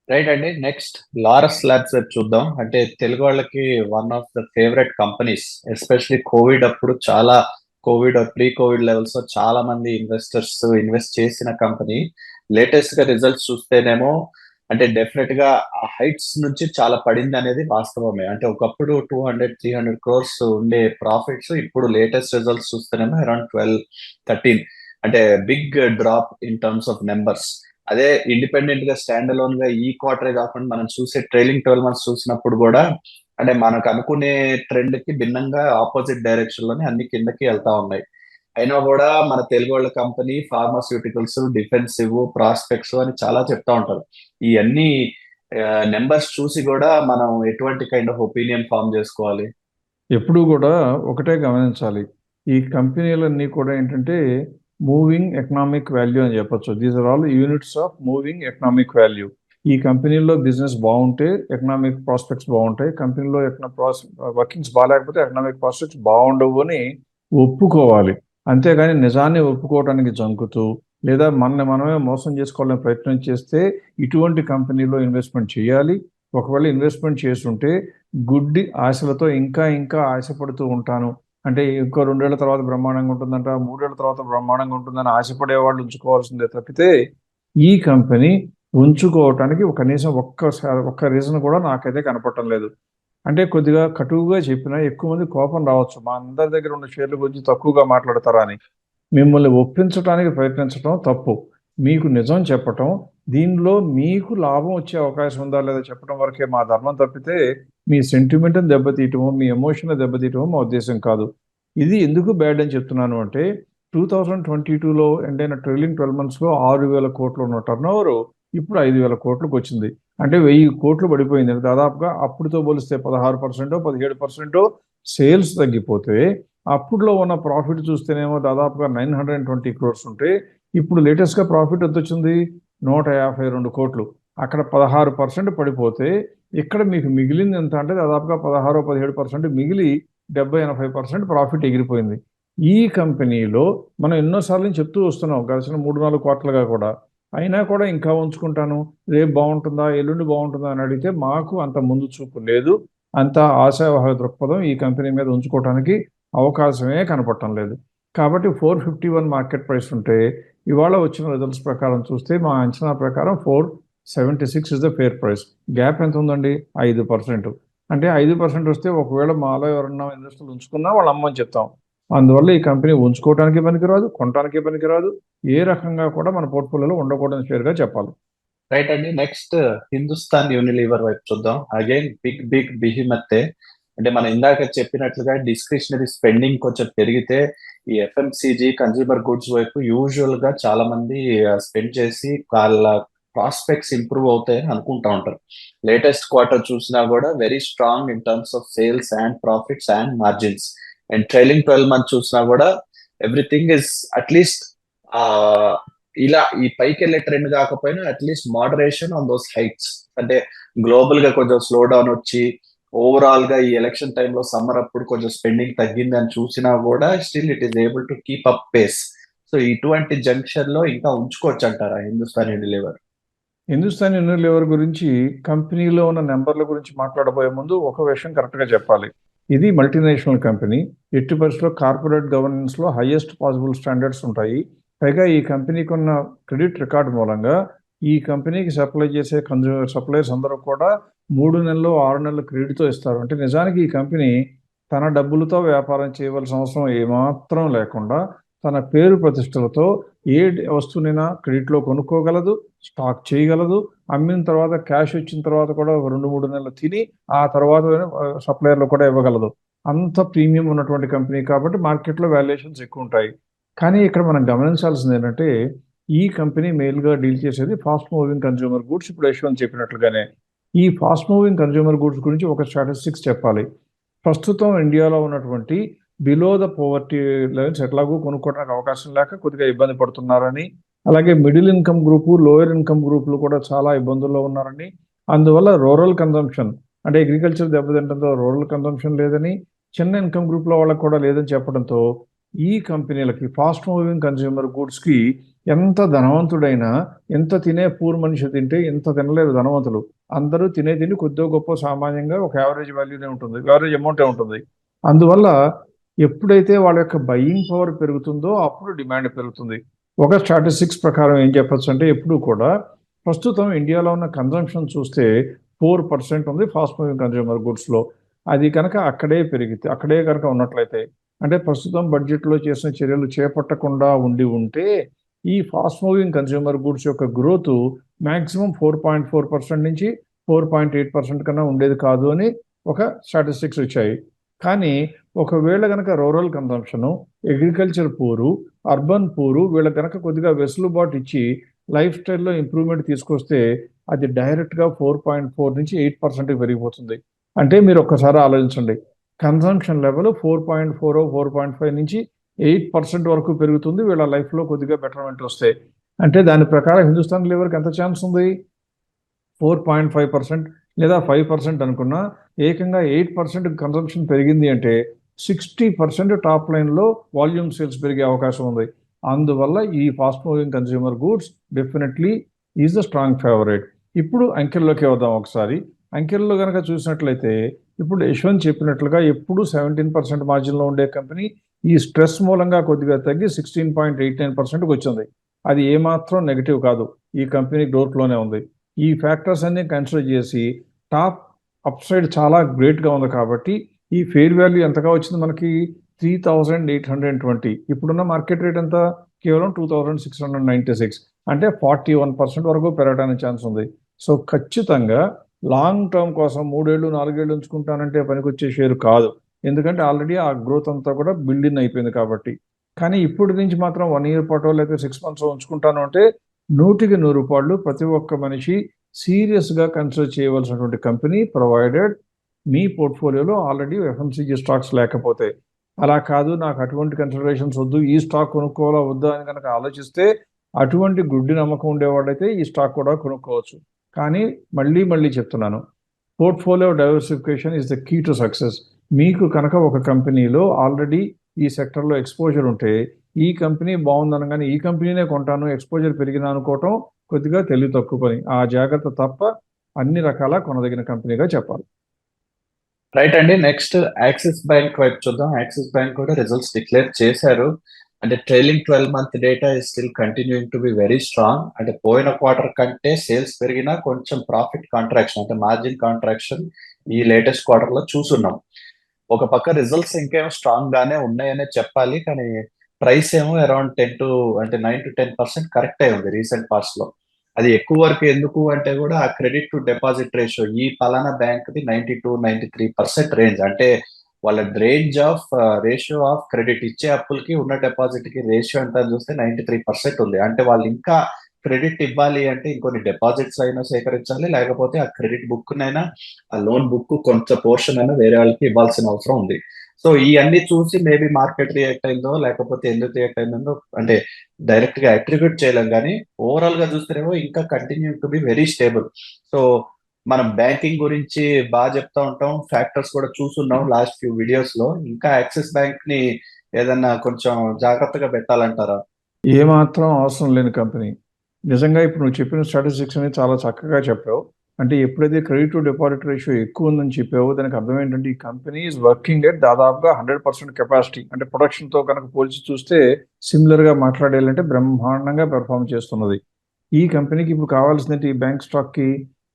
రైట్ అండి. నెక్స్ట్ లారస్ ల్యాబ్స్ వైపు చూద్దాం. అంటే తెలుగు వాళ్ళకి one of the favourite companies, especially Covid అప్పుడు చాలా కోవిడ్ ప్రీ కోవిడ్ లెవెల్స్ లో చాలా మంది ఇన్వెస్టర్స్ ఇన్వెస్ట్ చేసిన కంపెనీ. లేటెస్ట్ గా రిజల్ట్స్ చూస్తేనేమో అంటే డెఫినెట్ గా ఆ హైట్స్ నుంచి చాలా పడింది అనేది వాస్తవమే. అంటే ఒకప్పుడు 200-300 crores ఉండే ప్రాఫిట్స్ ఇప్పుడు లేటెస్ట్ రిజల్ట్స్ చూస్తేనేమో అరౌండ్ 12-13, అంటే big drop in terms of numbers. అదే ఇండిపెండెంట్ గా స్టాండ్ అలోన్ గా ఈ క్వార్టరే కాకుండా మనం చూసే ట్రైలింగ్ 12 months చూసినప్పుడు కూడా అంటే మనకు అనుకునే ట్రెండ్ కి భిన్నంగా ఆపోజిట్ డైరెక్షన్ లోనే అన్ని కిందకి వెళ్తా ఉన్నాయి. అయినా కూడా మన తెలుగు వాళ్ళ కంపెనీ ఫార్మాస్యూటికల్స్, డిఫెన్సివ్, ప్రాస్పెక్ట్స్ అని చాలా చెప్తా ఉంటారు. ఈ అన్ని నెంబర్స్ చూసి కూడా మనం ఎటువంటి కైండ్ ఆఫ్ ఒపీనియన్ ఫామ్ చేసుకోవాలి? ఎప్పుడూ కూడా ఒకటే గమనించాలి, ఈ కంపెనీలన్నీ కూడా ఏంటంటే మూవింగ్ ఎకనామిక్ వాల్యూ అని చెప్పొచ్చు. These are all units of moving economic value. ఈ కంపెనీలో బిజినెస్ బాగుంటే ఎకనామిక్ ప్రాస్పెక్ట్స్ బాగుంటాయి, కంపెనీలో వర్కింగ్స్ బాగాలేకపోతే ఎకనామిక్ ప్రాస్పెక్ట్స్ బాగుండవు అని ఒప్పుకోవాలి. అంతేగాని నిజాన్ని ఒప్పుకోవడానికి జంకుతూ లేదా మనమే మోసం చేసుకోవాలని ప్రయత్నం చేస్తే ఇటువంటి కంపెనీలో ఇన్వెస్ట్మెంట్ చేయాలి. ఒకవేళ ఇన్వెస్ట్మెంట్ చేస్తుంటే గుడ్డి ఆశలతో ఇంకా ఇంకా ఆశపడుతూ ఉంటాను, అంటే ఇంకో 2 ఏళ్ల తర్వాత బ్రహ్మాండంగా ఉంటుందంట, 3 ఏళ్ల తర్వాత బ్రహ్మాండంగా ఉంటుందని ఆశపడే వాళ్ళు ఉంచుకోవాల్సిందే తప్పితే ఈ కంపెనీ ఉంచుకోవటానికి కనీసం ఒక్క రీజన్ కూడా నాకైతే కనపడటం లేదు. అంటే కొద్దిగా కటువుగా చెప్పినా ఎక్కువ మంది కోపం రావచ్చు, మా అందరి దగ్గర ఉన్న షేర్ల గురించి తక్కువగా మాట్లాడతారా అని. మిమ్మల్ని ఒప్పించడానికి ప్రయత్నించడం తప్పు, మీకు నిజం చెప్పటం, దీనిలో మీకు లాభం వచ్చే అవకాశం ఉందా లేదా చెప్పడం వరకే మా ధర్మం తప్పితే మీ సెంటిమెంట్ని దెబ్బతీయటమో మీ ఎమోషన్ దెబ్బతీయటమో మా ఉద్దేశం కాదు. ఇది ఎందుకు బ్యాడ్ అని చెప్తున్నాను అంటే 2022లో ఎండైన ట్రైలింగ్ 12 monthsలో 6,000 కోట్లు ఉన్న టర్న్ ఓవర్ ఇప్పుడు 5,000 కోట్లకు వచ్చింది. అంటే 1,000 కోట్లు పడిపోయింది. దాదాపుగా అప్పుడుతో పోలిస్తే 16% 17% సేల్స్ తగ్గిపోతే అప్పుడులో ఉన్న ప్రాఫిట్ చూస్తేనేమో దాదాపుగా 920 crores ఉంటే ఇప్పుడు లేటెస్ట్గా ప్రాఫిట్ ఎంత వచ్చింది? 152 కోట్లు. అక్కడ 16% పడిపోతే ఇక్కడ మీకు మిగిలింది ఎంత అంటే దాదాపుగా 16-17% మిగిలి 70-80% ప్రాఫిట్ ఎగిరిపోయింది. ఈ కంపెనీలో మనం ఎన్నోసార్లు చెప్తూ వస్తున్నాం గడిచిన 3-4 క్వార్టర్లుగా కూడా. అయినా కూడా ఇంకా ఉంచుకుంటాను, రేపు బాగుంటుందా ఎల్లుండి బాగుంటుందా అని అడిగితే మాకు అంత ముందు చూపు లేదు. అంత ఆశావహ దృక్పథం ఈ కంపెనీ మీద ఉంచుకోవడానికి అవకాశమే కనపడటం లేదు. కాబట్టి 451 మార్కెట్ ప్రైస్ ఉంటే ఇవాళ వచ్చిన రిజల్ట్స్ ప్రకారం చూస్తే మా అంచనా ప్రకారం 476 is the fair price. Gap ఎంత ఉందండి? 5%. అంటే 5% వస్తే ఒకవేళ మాలో ఎవరన్నా ఇన్వెస్టర్లు ఉంచుకున్నా వాళ్ళు అమ్మని చెప్తాం. అందువల్ల ఈ కంపెనీ ఉంచుకోవడానికి పనికిరాదు, కొనడానికి పనికిరాదు, ఏ రకంగా కూడా మన పోర్ట్ఫోలియోలో ఉండకూడని షేర్గా చెప్పాలి. రైట్ అండి. నెక్స్ట్ హిందుస్థాన్ యూనిలీవర్ వైపు చూద్దాం. అగైన్ బిగ్ బిహిమత్తే. అంటే మనం ఇందాక చెప్పినట్లుగా డిస్క్రిషనరీ స్పెండింగ్ కొంచెం పెరిగితే ఈ ఎఫ్ఎంసీజీ కన్స్యూమర్ గుడ్స్ వైపు యూజువల్ గా చాలా మంది స్పెండ్ చేసి వాళ్ళ ప్రాస్పెక్ట్స్ ఇంప్రూవ్ అవుతాయని అనుకుంటా ఉంటారు. లేటెస్ట్ క్వార్టర్ చూసినా కూడా very strong in terms of sales and profits and margins. And trailing 12 months చూసినా కూడా ఎవ్రీథింగ్ ఇస్ అట్లీస్ట్ ఇలా ఈ పైకి వెళ్ళే ట్రెండ్ కాకపోయినా at least moderation on those heights. అంటే గ్లోబల్ గా కొంచెం స్లో డౌన్ వచ్చి ఓవరాల్ గా ఈ ఎలక్షన్ టైంలో సమ్మర్ అప్పుడు కొంచెం స్పెండింగ్ తగ్గింది అని చూసినా కూడా still it is able to keep up pace. So ఇటువంటి జంక్షన్ లో ఇంకా ఉంచుకోవచ్చు అంటారా హిందుస్థాన్ యూనిలీవర్? హిందుస్థాన్ యూనిలీవర్ గురించి కంపెనీలో ఉన్న నెంబర్ల గురించి మాట్లాడబోయే ముందు ఒక విషయం కరెక్ట్గా చెప్పాలి. ఇది మల్టీనేషనల్ కంపెనీ. ఎట్టి పరిస్థితుల్లో కార్పొరేట్ గవర్నెన్స్లో హైయెస్ట్ పాసిబుల్ స్టాండర్డ్స్ ఉంటాయి. పైగా ఈ కంపెనీకి ఉన్న క్రెడిట్ రికార్డ్ మూలంగా ఈ కంపెనీకి సప్లై చేసే సప్లైర్స్ అందరూ కూడా 3 నెలలు 6 నెలలు క్రెడిట్తో ఇస్తారు. అంటే నిజానికి ఈ కంపెనీ తన డబ్బులతో వ్యాపారం చేయవలసిన అవసరం ఏమాత్రం లేకుండా తన పేరు ప్రతిష్టలతో ఏ వస్తువునైనా క్రెడిట్లో కొనుక్కోగలదు, స్టాక్ చేయగలదు. అమ్మిన తర్వాత క్యాష్ వచ్చిన తర్వాత కూడా 2-3 నెలలు తిని ఆ తర్వాత సప్లయర్లు కూడా ఇవ్వగలదు. అంత ప్రీమియం ఉన్నటువంటి కంపెనీ కాబట్టి మార్కెట్లో వాల్యుయేషన్స్ ఎక్కువ ఉంటాయి. కానీ ఇక్కడ మనం గమనించాల్సింది ఏంటంటే ఈ కంపెనీ మెయిన్గా డీల్ చేసేది ఫాస్ట్ మూవింగ్ కన్జ్యూమర్ గూడ్స్. ఇప్పుడు యశ్వంత్ చెప్పినట్లుగానే ఈ ఫాస్ట్ మూవింగ్ కన్జ్యూమర్ గూడ్స్ గురించి ఒక స్టాటిస్టిక్స్ చెప్పాలి. ప్రస్తుతం ఇండియాలో ఉన్నటువంటి బిలో ద పోవర్టీ లెవెల్స్ ఎట్లాగూ కొనుక్కోవడానికి అవకాశం లేక కొద్దిగా ఇబ్బంది పడుతున్నారని, అలాగే middle income group, lower income గ్రూపులు కూడా చాలా ఇబ్బందుల్లో ఉన్నారని, అందువల్ల రూరల్ కన్జంప్షన్ అంటే అగ్రికల్చర్ దెబ్బతింటంతో రూరల్ కన్జంప్షన్ లేదని, చిన్న ఇన్కమ్ గ్రూప్లో వాళ్ళకి కూడా లేదని చెప్పడంతో ఈ కంపెనీలకి ఫాస్ట్ మూవింగ్ కన్జ్యూమర్ గూడ్స్కి ఎంత ధనవంతుడైనా ఎంత తినే పూర్ మనిషి తింటే ఎంత తినలేరు ధనవంతులు. అందరూ తిని కొద్దో గొప్ప సామాన్యంగా ఒక యావరేజ్ వాల్యూనే ఉంటుంది, యావరేజ్ అమౌంటే ఉంటుంది. అందువల్ల ఎప్పుడైతే వాళ్ళ యొక్క బయింగ్ పవర్ పెరుగుతుందో అప్పుడు డిమాండ్ పెరుగుతుంది. ఒక స్టాటిస్టిక్స్ ప్రకారం ఏం చెప్పచ్చు అంటే ఎప్పుడు కూడా ప్రస్తుతం ఇండియాలో ఉన్న కన్జంప్షన్ చూస్తే 4% ఉంది ఫాస్ట్ మూవింగ్ కన్జ్యూమర్ గూడ్స్లో. అది కనుక అక్కడే కనుక ఉన్నట్లయితే అంటే ప్రస్తుతం బడ్జెట్లో చేసిన చర్యలు చేపట్టకుండా ఉంటే ఈ ఫాస్ట్ మూవింగ్ కన్జ్యూమర్ గూడ్స్ యొక్క గ్రోత్ మ్యాక్సిమం 4.4% నుంచి 4.8% కన్నా ఉండేది కాదు అని ఒక స్టాటిస్టిక్స్ వచ్చాయి. కానీ ఒకవేళ కనుక రూరల్ కన్జంప్షను, అగ్రికల్చర్ పూరు, అర్బన్ పూరు వీళ్ళకి కనుక కొద్దిగా వెసులుబాటు ఇచ్చి లైఫ్ స్టైల్లో ఇంప్రూవ్మెంట్ తీసుకొస్తే అది డైరెక్ట్గా 4.4 నుంచి 8% పెరిగిపోతుంది. అంటే మీరు ఒక్కసారి ఆలోచించండి, కన్జంప్షన్ లెవెల్ 4.4 4.5 నుంచి 8% వరకు పెరుగుతుంది వీళ్ళ లైఫ్లో కొద్దిగా బెటర్మెంట్ వస్తే. అంటే దాని ప్రకారం హిందుస్థాన్ లీవర్కి ఎంత ఛాన్స్ ఉంది? 4.5% లేదా 5% అనుకున్నా ఏకంగా 8% కన్సంప్షన్ పెరిగింది అంటే 60% టాప్ లైన్లో వాల్యూమ్ సేల్స్ పెరిగే అవకాశం ఉంది. అందువల్ల ఈ fast moving consumer goods definitely is the strong favourite. ఇప్పుడు అంకెల్లోకి వద్దాం ఒకసారి. అంకెల్లో కనుక చూసినట్లయితే ఇప్పుడు యశ్వంత్ చెప్పినట్లుగా ఎప్పుడు 17% మార్జిన్లో ఉండే కంపెనీ ఈ స్ట్రెస్ మూలంగా కొద్దిగా తగ్గి 16.89%కి వచ్చింది. అది ఏమాత్రం నెగిటివ్ కాదు, ఈ కంపెనీ గ్రోత్లోనే ఉంది. ఈ ఫ్యాక్టర్స్ అన్ని కన్సిడర్ చేసి టాప్ అప్సైడ్ చాలా గ్రేట్గా ఉంది కాబట్టి ఈ ఫెయిర్ వాల్యూ ఎంతగా వచ్చింది మనకి? 3,820. ఇప్పుడున్న మార్కెట్ రేట్ ఎంత? కేవలం 2,696. అంటే 41% వరకు పెరగడానికి ఛాన్స్ ఉంది. సో ఖచ్చితంగా లాంగ్ టర్మ్ కోసం 3 ఏళ్ళు 4 ఏళ్ళు ఉంచుకుంటానంటే పనికొచ్చే షేర్ కాదు. ఎందుకంటే ఆల్రెడీ ఆ గ్రోత్ అంతా కూడా బిల్డింగ్ అయిపోయింది కాబట్టి. కానీ ఇప్పటి నుంచి మాత్రం 1 ఇయర్ పాటో లేకపోతే 6 months ఉంచుకుంటాను అంటే 100కి 100 రూపాయలు ప్రతి ఒక్క మనిషి సీరియస్గా కన్సిడర్ చేయవలసినటువంటి కంపెనీ, ప్రొవైడెడ్ మీ పోర్ట్ఫోలియోలో ఆల్రెడీ ఎఫ్ఎంసీజీ స్టాక్స్ లేకపోతే. అలా కాదు, నాకు అటువంటి కన్సిడరేషన్స్ వద్దు, ఈ స్టాక్ కొనుక్కోవాలా వద్దా అని కనుక ఆలోచిస్తే అటువంటి గుడ్డి నమ్మకం ఉండేవాడైతే ఈ స్టాక్ కూడా కొనుక్కోవచ్చు. కానీ మళ్ళీ చెప్తున్నాను, portfolio diversification is the key to success. మీకు కనుక ఒక కంపెనీలో ఆల్రెడీ ఈ సెక్టర్లో ఎక్స్పోజర్ ఉంటే ఈ కంపెనీ బాగుందనగానే ఈ కంపెనీనే కొంటాను, ఎక్స్పోజర్ పెరిగినా అనుకోవటం కొద్దిగా తెలివి తక్కువ పని. ఆ జాగ్రత్త తప్ప అన్ని రకాల కొనదగిన కంపెనీగా చెప్పాలి. రైట్ అండి. నెక్స్ట్ యాక్సిస్ బ్యాంక్ వైపు చూద్దాం. యాక్సిస్ బ్యాంక్ కూడా రిజల్ట్స్ డిక్లేర్ చేశారు. అంటే trailing 12 month data is still continuing to be very strong. అంటే పోయిన క్వార్టర్ కంటే సేల్స్ పెరిగినా కొంచెం ప్రాఫిట్ కాంట్రాక్షన్ అంటే మార్జిన్ కాంట్రాక్షన్ ఈ లేటెస్ట్ క్వార్టర్ లో చూసున్నాం. ఒక పక్క రిజల్ట్స్ ఇంకేమో స్ట్రాంగ్ గానే ఉన్నాయనే చెప్పాలి. కానీ ప్రైస్ ఏమో అరౌండ్ 9 to 10% కరెక్ట్ అయి ఉంది రీసెంట్ పాస్ట్ లో. అది ఎక్కువ వరకు ఎందుకు అంటే కూడా ఆ క్రెడిట్ టు డిపాజిట్ రేషియో ఈ పలానా బ్యాంక్ ది 92-93% రేంజ్. అంటే వాళ్ళ range of ratio of credit ఇచ్చే అప్పులకి ఉన్న డిపాజిట్ కి రేషియో ఎంత అని చూస్తే 93% ఉంది. అంటే వాళ్ళు ఇంకా క్రెడిట్ ఇవ్వాలి అంటే ఇంకొన్ని డిపాజిట్స్ అయినా సేకరించాలి, లేకపోతే ఆ క్రెడిట్ బుక్ నైనా ఆ లోన్ బుక్ కొంత పోర్షన్ అయినా వేరే వాళ్ళకి ఇవ్వాల్సిన అవసరం ఉంది. సో ఈ అన్ని చూసి మేబీ మార్కెట్ రియాక్ట్ అయిందో లేకపోతే ఎందుకు రియాక్ట్ అయిందో అంటే డైరెక్ట్ గా అట్రిబ్యూట్ చేయలేం. కానీ ఓవరాల్ గా చూస్తేనేమో ఇంకా continue to be very stable. So మనం బ్యాంకింగ్ గురించి బాగా చెప్తా ఉంటాం, ఫ్యాక్టర్స్ కూడా చూస్తున్నాం లాస్ట్ ఫ్యూ వీడియోస్ లో. ఇంకా యాక్సిస్ బ్యాంక్ ని ఏదన్నా కొంచెం జాగ్రత్తగా పెట్టాలంటారా? ఏమాత్రం అవసరం లేని కంపెనీ. నిజంగా ఇప్పుడు నువ్వు చెప్పిన స్టాటిస్టిక్స్ అని చాలా చక్కగా చెప్పావు. అంటే ఎప్పుడైతే క్రెడిట్ టు డిపాజిట్ రేషియో ఎక్కువ ఉందని చెప్పావో దానికి అర్థం ఏంటంటే ఈ కంపెనీ ఈజ్ వర్కింగ్ ఎట్ దాదాపుగా 100% కెపాసిటీ. అంటే ప్రొడక్షన్తో కనుక పోల్చి చూస్తే సిమిలర్గా మాట్లాడేయాలంటే బ్రహ్మాండంగా పెర్ఫామ్ చేస్తున్నది. ఈ కంపెనీకి ఇప్పుడు కావాల్సింది ఈ బ్యాంక్ స్టాక్కి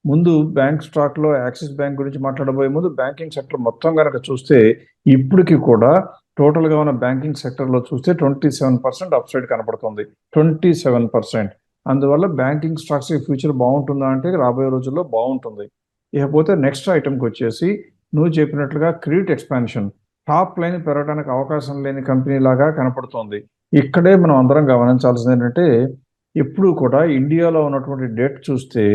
ముందు బ్యాంక్ స్టాక్లో యాక్సిస్ బ్యాంక్ గురించి మాట్లాడబోయే ముందు బ్యాంకింగ్ సెక్టర్ మొత్తం కనుక చూస్తే ఇప్పటికి కూడా టోటల్గా ఉన్న బ్యాంకింగ్ సెక్టర్లో చూస్తే 27% అప్సైడ్ కనపడుతుంది. 27%. అందువల్ల బ్యాంకింగ్ స్టాక్స్ ఫ్యూచర్ బాగుంటుందా అంటే రాబోయే రోజుల్లో బాగుంటుంది. ఇకపోతే నెక్స్ట్ ఐటమ్కి వచ్చేసి నువ్వు చెప్పినట్లుగా క్రెడిట్ ఎక్స్పాన్షన్ టాప్ లైన్ పెరగడానికి అవకాశం లేని కంపెనీ లాగా కనపడుతోంది. ఇక్కడే మనం అందరం గమనించాల్సింది ఏంటంటే ఎప్పుడు కూడా ఇండియాలో ఉన్నటువంటి డెట్ చూస్తే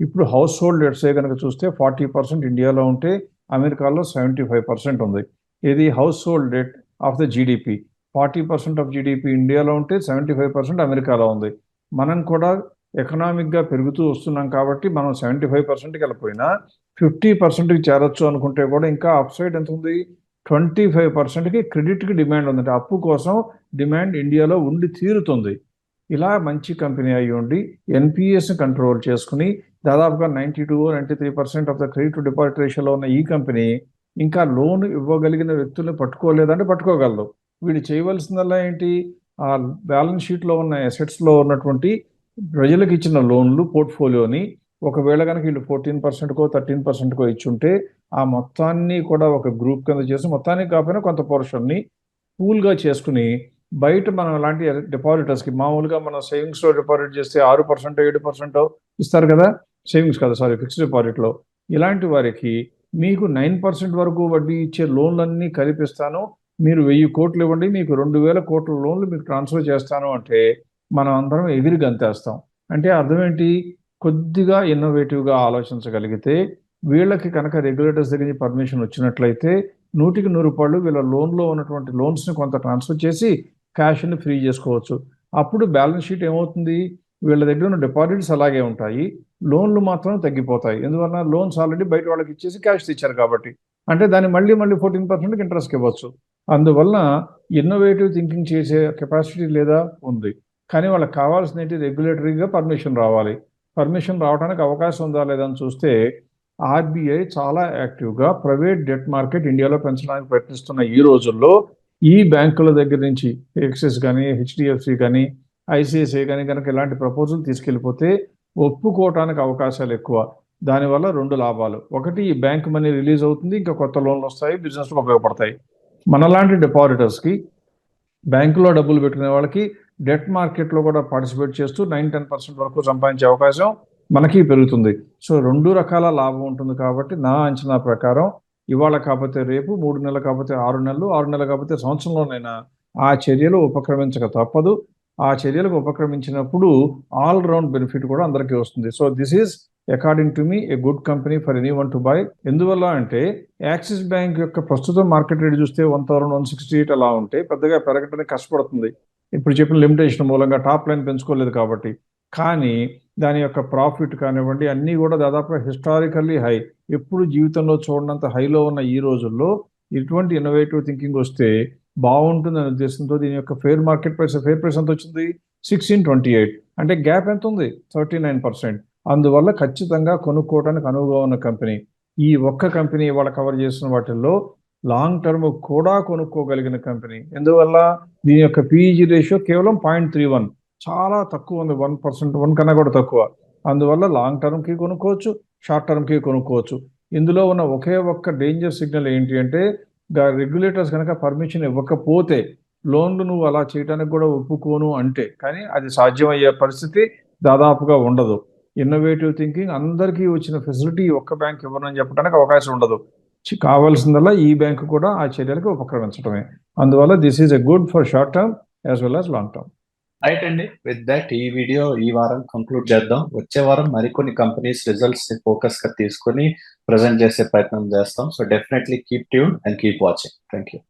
ఇప్పుడు హౌస్ హోల్డ్ డెట్సే కనుక చూస్తే 40% ఇండియాలో ఉంటే అమెరికాలో 75% ఉంది. ఇది house hold det of the GDP. 40% of GDP ఇండియాలో ఉంటే 75% అమెరికాలో ఉంది. మనం కూడా ఎకనామిక్గా పెరుగుతూ వస్తున్నాం కాబట్టి మనం 75%కి వెళ్ళిపోయినా 50%కి చేరొచ్చు అనుకుంటే కూడా ఇంకా అప్సైడ్ ఎంత ఉంది? 25%కి క్రెడిట్కి డిమాండ్ ఉంది. అంటే అప్పు కోసం డిమాండ్ ఇండియాలో ఉండి తీరుతుంది. ఇలా మంచి కంపెనీ అయి ఉండి ఎన్పిఎస్ని కంట్రోల్ చేసుకుని దాదాపుగా 92-93% of the credit to deposit రేషియోలో ఉన్న ఈ కంపెనీ ఇంకా లోన్ ఇవ్వగలిగిన వ్యక్తుల్ని పట్టుకోలేదంటే పట్టుకోగలదు. వీళ్ళు చేయవలసిందల్లా ఏంటి? ఆ బ్యాలెన్స్ షీట్లో ఉన్న అసెట్స్లో ఉన్నటువంటి ప్రజలకు ఇచ్చిన లోన్లు పోర్ట్ఫోలియోని ఒకవేళ కనుక వీళ్ళు 14%కో 13%కో ఇచ్చుంటే ఆ మొత్తాన్ని కూడా ఒక గ్రూప్ కింద చేసి మొత్తానికి కాకపోయినా కొంత పోర్షన్ని పూల్గా చేసుకుని బయట మనం అలాంటి డిపాజిటర్స్కి మామూలుగా మనం సేవింగ్స్లో డిపాజిట్ చేస్తే 6% 7% ఇస్తారు కదా, సేవింగ్స్ కదా సారీ ఫిక్స్డ్ డిపాజిట్లో. ఇలాంటి వారికి మీకు 9% వరకు వడ్డీ ఇచ్చే లోన్లన్నీ కలిపిస్తాను, మీరు 1000 కోట్లు ఇవ్వండి మీకు 2000 కోట్ల లోన్లు మీకు ట్రాన్స్ఫర్ చేస్తాను అంటే మనం అందరం ఎగిరి గంతేస్తాం. అంటే అర్థం ఏంటి? కొద్దిగా ఇన్నోవేటివ్గా ఆలోచించగలిగితే వీళ్ళకి కనుక రెగ్యులేటర్స్ దగ్గర నుంచి పర్మిషన్ వచ్చినట్లయితే 100కి 100 రూపాయలు వీళ్ళ లోన్లో ఉన్నటువంటి లోన్స్ని కొంత ట్రాన్స్ఫర్ చేసి క్యాష్ని ఫ్రీ చేసుకోవచ్చు. అప్పుడు బ్యాలెన్స్ షీట్ ఏమవుతుంది? వీళ్ళ దగ్గర ఉన్న డిపాజిట్స్ అలాగే ఉంటాయి, లోన్లు మాత్రం తగ్గిపోతాయి. ఎందువల్ల? లోన్స్ ఆల్రెడీ బయట వాళ్ళకి ఇచ్చేసి క్యాష్ తెచ్చారు కాబట్టి. అంటే దాన్ని మళ్ళీ 14%కి ఇంట్రెస్ట్కి ఇవ్వచ్చు. అందువల్ల ఇన్నోవేటివ్ థింకింగ్ చేసే కెపాసిటీ లేదా ఉంది. కానీ వాళ్ళకి కావాల్సిన ఏంటి? రెగ్యులేటరీగా పర్మిషన్ రావాలి. పర్మిషన్ రావడానికి అవకాశం ఉందా లేదా అని చూస్తే ఆర్బీఐ చాలా యాక్టివ్గా ప్రైవేట్ డెట్ మార్కెట్ ఇండియాలో పెంచడానికి ప్రయత్నిస్తున్న ఈ రోజుల్లో ఈ బ్యాంకుల దగ్గర నుంచి యాక్సిస్ కానీ హెచ్డిఎఫ్సి కానీ ఐసిఐసిఐ కానీ కనుక ఇలాంటి ప్రపోజల్ తీసుకెళ్ళిపోతే ఒప్పుకోవటానికి అవకాశాలు ఎక్కువ. దానివల్ల 2 లాభాలు. ఒకటి, ఈ బ్యాంక్ మనీ రిలీజ్ అవుతుంది, ఇంకా కొత్త లోన్లు వస్తాయి, బిజినెస్లో ఉపయోగపడతాయి. మనలాంటి డిపాజిటర్స్కి బ్యాంకులో డబ్బులు పెట్టుకునే వాళ్ళకి డెట్ మార్కెట్లో కూడా పార్టిసిపేట్ చేస్తూ 9-10% వరకు సంపాదించే అవకాశం మనకి పెరుగుతుంది. సో 2 రకాల లాభం ఉంటుంది. కాబట్టి నా అంచనా ప్రకారం ఇవాళ కాకపోతే రేపు, 3 నెలలు కాకపోతే 6 నెలలు, 6 నెలలు కాకపోతే సంవత్సరంలోనైనా ఆ చర్యలు ఉపక్రమించక తప్పదు. ఆ చర్యలకు ఉపక్రమించినప్పుడు ఆల్ రౌండ్ బెనిఫిట్ కూడా అందరికీ వస్తుంది. So this is according to me a good company for any one to buy. ఎందువల్ల అంటే యాక్సిస్ బ్యాంక్ యొక్క ప్రస్తుతం మార్కెట్ రేట్ చూస్తే 1168 అలా ఉంటే పెద్దగా పెరగడానికి కష్టపడుతుంది. ఇప్పుడు చెప్పిన లిమిటేషన్ మూలంగా టాప్ లైన్ పెంచుకోలేదు కాబట్టి. కానీ దాని యొక్క ప్రాఫిట్ కానివ్వండి అన్నీ కూడా దాదాపుగా హిస్టారికల్లీ హై, ఎప్పుడు జీవితంలో చూడనంత హైలో ఉన్న ఈ రోజుల్లో ఇటువంటి ఇన్నోవేటివ్ థింకింగ్ వస్తే బాగుంటుందనే ఉద్దేశంతో దీని యొక్క ఫేర్ ప్రైస్ ఎంత వచ్చింది? 1628. అంటే గ్యాప్ ఎంత ఉంది? 39%. అందువల్ల ఖచ్చితంగా కొనుక్కోవడానికి అనువుగా ఉన్న కంపెనీ. ఈ ఒక్క కంపెనీ వాళ్ళ కవర్ చేస్తున్న వాటిల్లో లాంగ్ టర్మ్ కూడా కొనుక్కోగలిగిన కంపెనీ. ఎందువల్ల దీని యొక్క పిఈజీ రేషియో కేవలం 0.31, చాలా తక్కువ ఉంది, 1%, 1 కన్నా కూడా తక్కువ. అందువల్ల లాంగ్ టర్మ్కి కొనుక్కోవచ్చు, షార్ట్ టర్మ్కి కొనుక్కోవచ్చు. ఇందులో ఉన్న ఒకే ఒక్క డేంజర్ సిగ్నల్ ఏంటి అంటే రెగ్యులేటర్స్ కనుక పర్మిషన్ ఇవ్వకపోతే లోన్లు నువ్వు అలా చేయడానికి కూడా ఒప్పుకోను అంటే, కానీ అది సాధ్యమయ్యే పరిస్థితి దాదాపుగా ఉండదు. ఇన్నోవేటివ్ థింకింగ్ అందరికీ వచ్చిన ఫెసిలిటీ ఒక్క బ్యాంక్ ఇవ్వనని చెప్పడానికి అవకాశం ఉండదు. కావాల్సిందల్లా ఈ బ్యాంకు కూడా ఆ చర్యలకు ఉపక్రమించడమే. అందువల్ల this is a good for short term as well as long term. Right అండి. విత్ దట్ ఈ వీడియో ఈ వారం కంక్లూడ్ చేద్దాం. వచ్చే వారం మరికొన్ని కంపెనీస్ రిజల్ట్స్ ఫోకస్ గా తీసుకొని ప్రజెంట్ చేసే ప్రయత్నం చేస్తాం. So definitely keep tune and keep watching. Thank you.